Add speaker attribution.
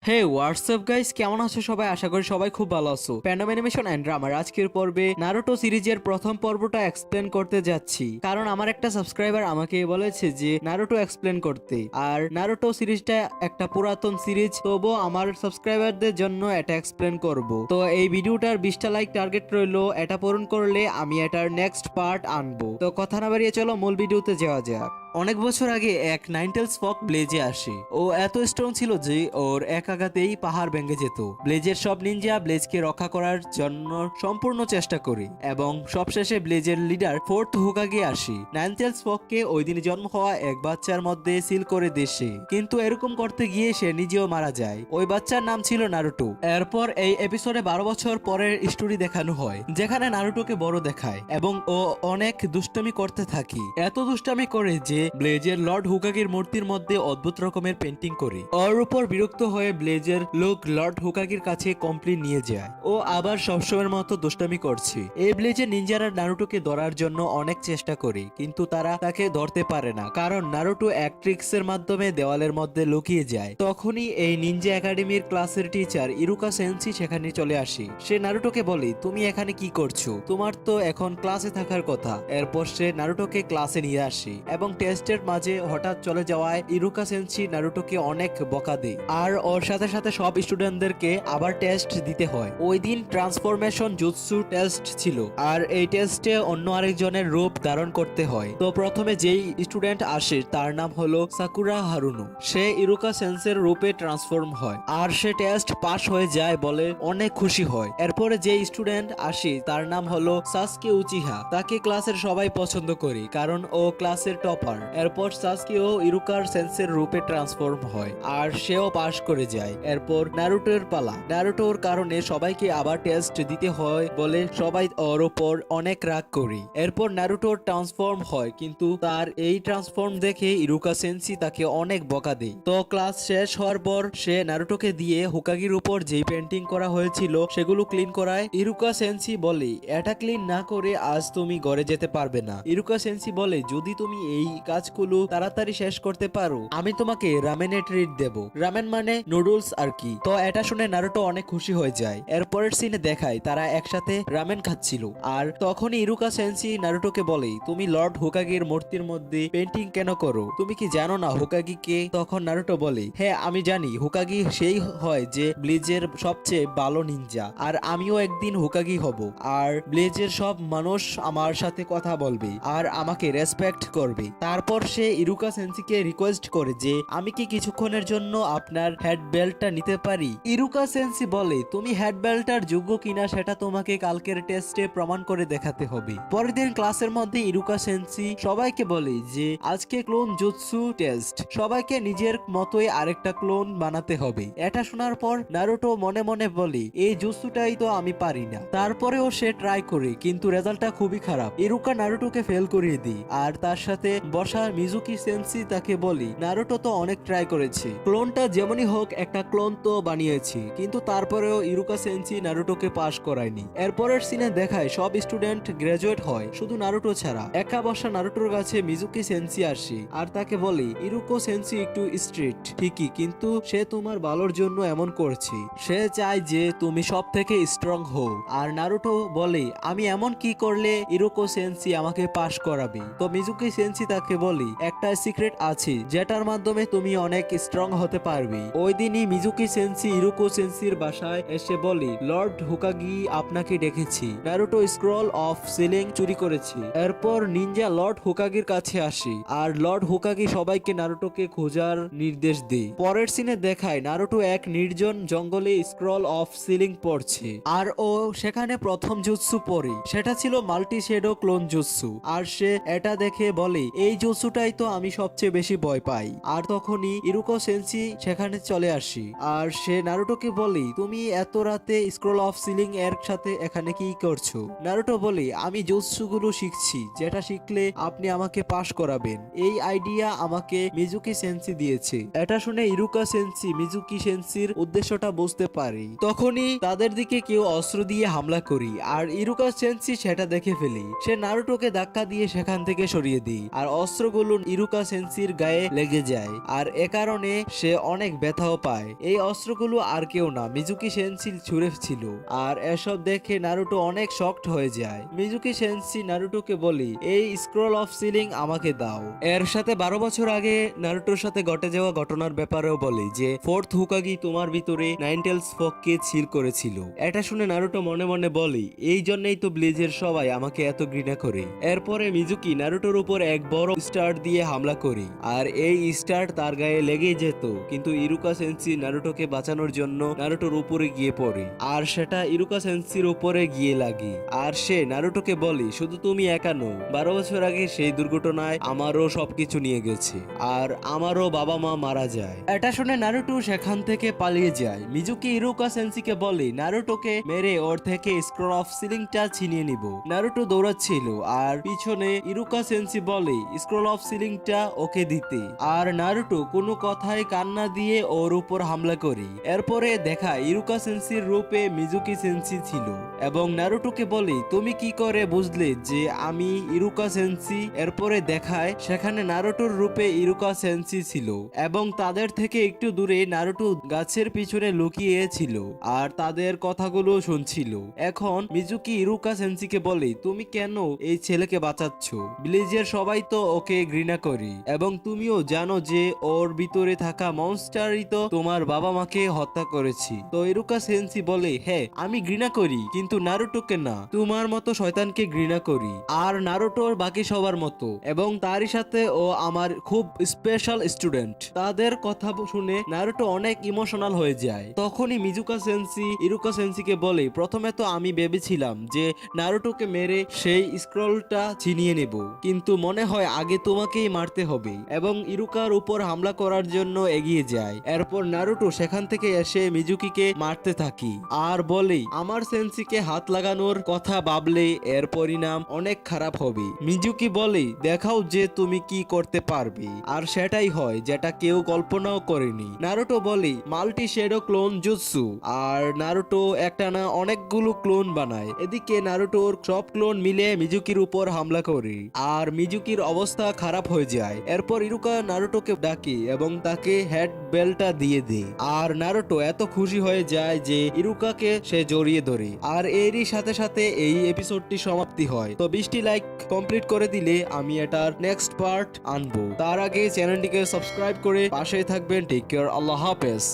Speaker 1: হে WhatsApp guys, কেমন আছো সবাই? আশা করি সবাই খুব ভালো আছো। প্যান্ডাম অ্যানিমেশন এন্ড ড্রামার আজকের পর্বে নারুটো সিরিজের প্রথম পর্বটা এক্সপ্লেন করতে যাচ্ছি, কারণ আমার একটা সাবস্ক্রাইবার আমাকে বলেছে যে নারুটো এক্সপ্লেন করতে। আর নারুটো সিরিজটা একটা পুরাতন সিরিজ, তবুও আমার সাবস্ক্রাইবারদের জন্য এটা এক্সপ্লেন করব। তো এই ভিডিওটার 20টা লাইক টার্গেট রইলো, এটা পূরণ করলে আমি এটার নেক্সট পার্ট আনবো। তো কথা না বাড়িয়ে চলো মূল ভিডিওতে যাওয়া যাক। অনেক বছর আগে এক নাইনটেলস ফক ব্লেজে আসে। ও এত স্ট্রং ছিল যে ওর এক আঘাতেই পাহাড় ভেঙে যেত। ব্লেজের সব নিনজা ব্লেজকে রক্ষা করার জন্য সম্পূর্ণ চেষ্টা করে এবং সবশেষে ব্লেজের লিডার ফোর্থ হুকাগে আসে। নাইনটেলস ফককে ওই দিন জন্ম হওয়া এক বাচ্চার মধ্যে সিল করে দেশে, কিন্তু এরকম করতে গিয়ে সে নিজেও মারা যায়। ওই বাচ্চার নাম ছিল নারুটো। এরপর এই এপিসোডে 12 বছর পরের স্টোরি দেখানো হয়, যেখানে নারুটোকে বড় দেখায় এবং ও অনেক দুষ্টামি করতে থাকে। এত দুষ্টামি করে যে ব্লেজের লর্ড হুকাগির মূর্তির মধ্যে অদ্ভুত রকমের পেন্টিং করে। ওর উপর বিরক্ত হয়ে ব্লেজের লোক লর্ড হুকাগির কাছে কমপ্লেন নিয়ে যায়। ও আবার সবসময়ের মতো দুষ্টামি করছে। এই ব্লেজের নিনজারা নারুটোকে ধরার জন্য অনেক চেষ্টা করে, কিন্তু তারা তাকে ধরতে পারে না, কারণ নারুটো এক ট্রিক্সের মাধ্যমে দেওয়ালের মধ্যে লুকিয়ে যায়। তখনই এই নিনজা একাডেমির ক্লাসের টিচার ইরুকা সেন্সি সেখানে চলে আসে। সে নারুটোকে বলে, তুমি এখানে কি করছো? তোমার তো এখন ক্লাসে থাকার কথা। এরপর সে নারুটোকে ক্লাসে নিয়ে আসে এবং টেস্টের মাঝে হঠাৎ চলে যাওয়ায় ইরুকা সেন্সি নারুটোকে অনেক বকা দেয়। আর ওর সাথে সাথে সব স্টুডেন্টদেরকে আবার টেস্ট দিতে হয়। ওই দিন ট্রান্সফরমেশন জুৎসু টেস্ট ছিল, আর এই টেস্টে অন্য আরেকজনের রূপ ধারণ করতে হয়। তো প্রথমে যেই স্টুডেন্ট আসে তার নাম হলো সাকুরা হারুনো। সে ইরুকা সেন্সের রূপে ট্রান্সফর্ম হয়, আর সে টেস্ট পাস হয়ে যায় বলে অনেক খুশি হয়। এরপরে যে স্টুডেন্ট আসে তার নাম হলো সাসকে উচিহা। তাকে ক্লাসের সবাই পছন্দ করে, কারণ ও ক্লাসের টপার। এরপর সাসকিও ইরুকার সেন্সের রূপে ট্রান্সফর্ম হয়, আর সেও পাশ করে যায়। এরপর নারুটোর পালা। নারুটোর কারণে সবাইকে আবার টেস্ট দিতে হয় বলে সবাই ওর উপর অনেক রাগ করে। এরপর নারুটোর ট্রান্সফর্ম হয়, কিন্তু তার এই ট্রান্সফর্ম দেখে ইরুকা সেন্সি তাকে অনেক বকা দেয়। তো ক্লাস শেষ হওয়ার পর সে নারুটোকে দিয়ে হুকাগির উপর যেই পেন্টিং করা হয়েছিল সেগুলো ক্লিন করায়। ইরুকা সেন্সি বলে, এটা ক্লিন না করে আজ তুমি ঘরে যেতে পারবে না। ইরুকা সেন্সি বলে, যদি তুমি এই কাজগুলো তাড়াতাড়ি শেষ করতে পারো আমি তোমাকে রামেনের ট্রিট দেব। রামেন মানে নুডলস আর কি। তো এটা শুনে নারুটো অনেক খুশি হয়ে যায়। এরপরের সিনে দেখায় তারা একসাথে রামেন খাচ্ছিল, আর তখনই ইরুকা সেন্সি নারুটোকে বলে, তুমি লর্ড হুকাগির মূর্তির মধ্যে পেন্টিং কেন করো? তুমি কি জানো না হুকাগি কে? তখন নারুটো বলে, হ্যাঁ আমি জানি, হুকাগি সেই হয় যে ব্লিজের সবচেয়ে ভালো নিনজা, আর আমিও একদিন হুকাগি হব। আর ব্লেজের সব মানুষ আমার সাথে কথা বলবে আর আমাকে রেসপেক্ট করবে। তারপর সে ইরুকা সেন্সিকে রিকোয়েস্ট করে যে আমি কি কিছুক্ষণের জন্য আপনার হেড বেল্টটা নিতে পারি? ইরুকা সেন্সি বলে, তুমি হেড বেল্টটার যোগ্য কিনা সেটা তোমাকে কালকের টেস্টে প্রমাণ করে দেখাতে হবে। পরের দিন ক্লাসের মধ্যে ইরুকা সেন্সি সবাইকে বলে যে আজকে ক্লোন জুৎসু টেস্ট, সবাইকে নিজের মতোই আরেকটা ক্লোন বানাতে হবে। এটা শোনার পর নারুটো মনে মনে বলে, এই জুৎসুটাই তো আমি পারি না। তারপরেও সে ট্রাই করে, কিন্তু রেজাল্টটা খুবই খারাপ। ইরুকা নারুটোকে ফেল করিয়ে দিই, আর তার সাথে বসা মিজুকি সেন্সি তাকে বলি, নারুটো তো অনেক ট্রাই করেছে, ক্লোনটা যেমনই হোক একটা ক্লোন তো বানিয়েছি, কিন্তু তারপরেও ইরুকা সেন্সি নারুটোকে পাশ করায়নি। এরপরের সিনে দেখায় সব স্টুডেন্ট গ্রাজুয়েট হয়, শুধু নারুটো ছাড়া। একা বসা নারুটোর কাছে মিজুকি সেন্সি আসে আর তাকে বলে, ইরুকো সেন্সি একটু স্ট্রিক্ট ঠিকই, কিন্তু সে তোমার ভালোর জন্য এমন করছে। সে চায় যে তুমি সব থেকে স্ট্রং হও। আর নারুটো বলে, আমি এমন কি করলে ইরুকো সেন্সি আমাকে পাশ করাবে? তো মিজুকি সেন্সি তাকে বলে, একটা সিক্রেট আছে যেটার মাধ্যমে তুমি অনেক স্ট্রং হতে পারবে। ওই দিনই মিজুকি সেন্সি ইরুকো সেন্সির বাসায় এসে বলে, লর্ড হুকাগি আপনাকে ডেকেছি। নারুটো স্ক্রল অফ সিলিং চুরি করেছে। এরপর নিনজা লর্ড হুকাগির কাছে আসে, আর লর্ড হুকাগি সবাইকে নারুটোকে খোঁজার নির্দেশ দেয়। পরের সিনে দেখায় নারুটো এক নির্জন জঙ্গলে স্ক্রল অফ সিলিং পড়ছে, আর ও সেখানে প্রথম জুৎসু পড়ে। সেটা ছিল মাল্টি শেডো ক্লোন জুৎসু। আর সে এটা দেখে বলে, এই জুৎসুটাই তো আমি সবচেয়ে বেশি ভয় পাই। আর তখনই ইরুকো সেন্সি সেখানে চলে আসি, আর সে নারুটোকে বলে, তুমি এত রাতে স্ক্রল অফ সিলিং এর সাথে এখানে কি করছো? নারুটো বলে, আমি জুৎসুগুলো শিখছি, যেটা শিখলে আপনি আমাকে পাশ করাবেন। এই আইডিয়া আমাকে মিজুকি সেন্সি দিয়েছে। এটা শুনে ইরুকা সেন্সি মিজুকি সেন্সির উদ্দেশ্যটা বুঝতে পারে। তখনই তাদের দিকে কেউ অস্ত্র দিয়ে হামলা করি, আর ইরুকা সেন্সি সেটা দেখে ফেলে। সে নারুটোকে ধাক্কা দিয়ে সেখান থেকে সরিয়ে দেয়, আর অস্ত্র অস্ত্রগুলো ইরুকা সেন্সির গায়ে লেগে যায় আর এ কারণে সে অনেক ব্যথাও পায়। এই অস্ত্রগুলো আর কেউ না, মিজুকি সেন্সি ছুঁড়েছিল। আর এসব দেখে নারুটো অনেক শকড হয়ে যায়। মিজুকি সেন্সি নারুটোকে বলি, এই স্ক্রল অফ সিলিং আমাকে দাও। এর সাথে 12 বছর আগে নারুটোর সাথে ঘটে যাওয়া ঘটনার ব্যাপারেও বলি যে ফোর্থ হুকাগি তোমার ভিতরে নাইন টেলস ফককে সিল করেছিল। এটা শুনে নারুটো মনে মনে বলি, এই জন্যই তো ব্লিজের সবাই আমাকে এত ঘৃণা করে। এরপরে মিজুকি নারুটোর উপর এক বড় স্টার দিয়ে হামলা করি আর এই স্টার তার গায়ে লেগেই যেত, কিন্তু ইরুকা সেন্সি নারুটোকে বাঁচানোর জন্য নারুটোর উপরে গিয়ে পড়ে আর সেটা ইরুকা সেন্সির উপরে গিয়ে লাগে। আর সে নারুটোকে বলি, শুধু তুমি একা নও, 12 বছর আগে সেই দুর্ঘটনায় আমারও সবকিছু নিয়ে গেছে আর আমারও বাবা মা মারা যায়। এটা শুনে নারুটো সেখান থেকে পালিয়ে যায়। মিজুকি ইরুকা সেন্সিকে বলে নারুটোকে মেরে ওর থেকে স্ক্রল অফ সিলিংটা ছিনিয়ে নিব। নারুটো দৌড়াচ্ছিল আর পিছনে ইরুকা সেন্সি বলে স্ক্রল অফ সিলিংটা ওকে দিতে, আর নারুটো কোনো কথায় কান্না দিয়ে ওর উপর হামলা করি। এরপরে দেখা ইরুকা সেন্সির রূপে মিজুকি সেন্সি ছিল এবং নারুটোকে বলে, তুমি কি করে বুঝলে যে আমি ইরুকা সেন্সি? এরপরে দেখায় সেখানে নারুটোর রূপে ইরুকা সেন্সি ছিল এবং তাদের থেকে একটু দূরে নারুটো গাছের পিছনে লুকিয়ে ছিল আর তাদের কথাগুলো শুনছিল। এখন মিজুকি ইরুকা সেন্সিকে বলে, তুমি কেন এই ছেলেকে বাঁচাচ্ছ? ব্লিজের সবাই তো ওকে ঘৃণা করি এবং তুমিও জানো যে ওর ভিতরে থাকা মনস্টারই তো তোমার বাবা মাকে হত্যা করেছি। তো ইরুকা সেন্সি বলে, হ্যাঁ আমি ঘৃণা করি, কিন্তু নারুটোকে না, তোমার মতো শয়তানকে ঘৃণা করি আর নারুটোর বাকি সবার মতো, এবং তারই সাথে ও আমার খুব স্পেশাল স্টুডেন্ট। তাদের কথা শুনে নারুটো অনেক ইমোশনাল হয়ে যায়। তখনই মিজুকা সেন্সি ইরুকা সেন্সিকে বলে, প্রথমে তো আমি ভেবেছিলাম যে নারুটোকে মেরে সেই স্ক্রলটা ছিনিয়ে নেব, কিন্তু মনে হয় আগে তোমাকেই মারতে হবে, এবং ইরুকার উপর হামলা করার জন্য এগিয়ে যায়। এরপর নারুটো সেখান থেকে এসে মিজুকিকে মারতে থাকি আর বলে, আমার সেন্সিকে হাত লাগানোর কথা ভাবলে এর পরিণাম অনেক খারাপ হবে। মিজুকি বলে, দেখাও যে তুমি কি করতে পারবে, আর সেটাই হয় যেটা কেউ কল্পনাও করেনি। নারুটো বলে, মাল্টি শ্যাডো ক্লোন জুৎসু, আর নারুটো একটা না অনেকগুলো ক্লোন বানায়। এদিকে নারুটোর সব ক্লোন মিলে মিজুকির উপর হামলা করে আর মিজুকির অবস্থা খারাপ হয়ে যায়। এরপর ইরুকা নারুটোকে ডাকে এবং তাকে হেড বেলটা দিয়ে দেয় আর নারুটো এত খুশি হয়ে যায় যে ইরুকাকে সে জড়িয়ে ধরে। আর এরই সাথে সাথে এই এপিসোডটি সমাপ্তি হয়। তো 20টি লাইক কমপ্লিট করে দিলে আমি এটার নেক্সট পার্ট আনবো। তার আগে চ্যানেলটিকে সাবস্ক্রাইব করে পাশেই থাকবেন। টেক কেয়ার, আল্লাহ হাফেজ।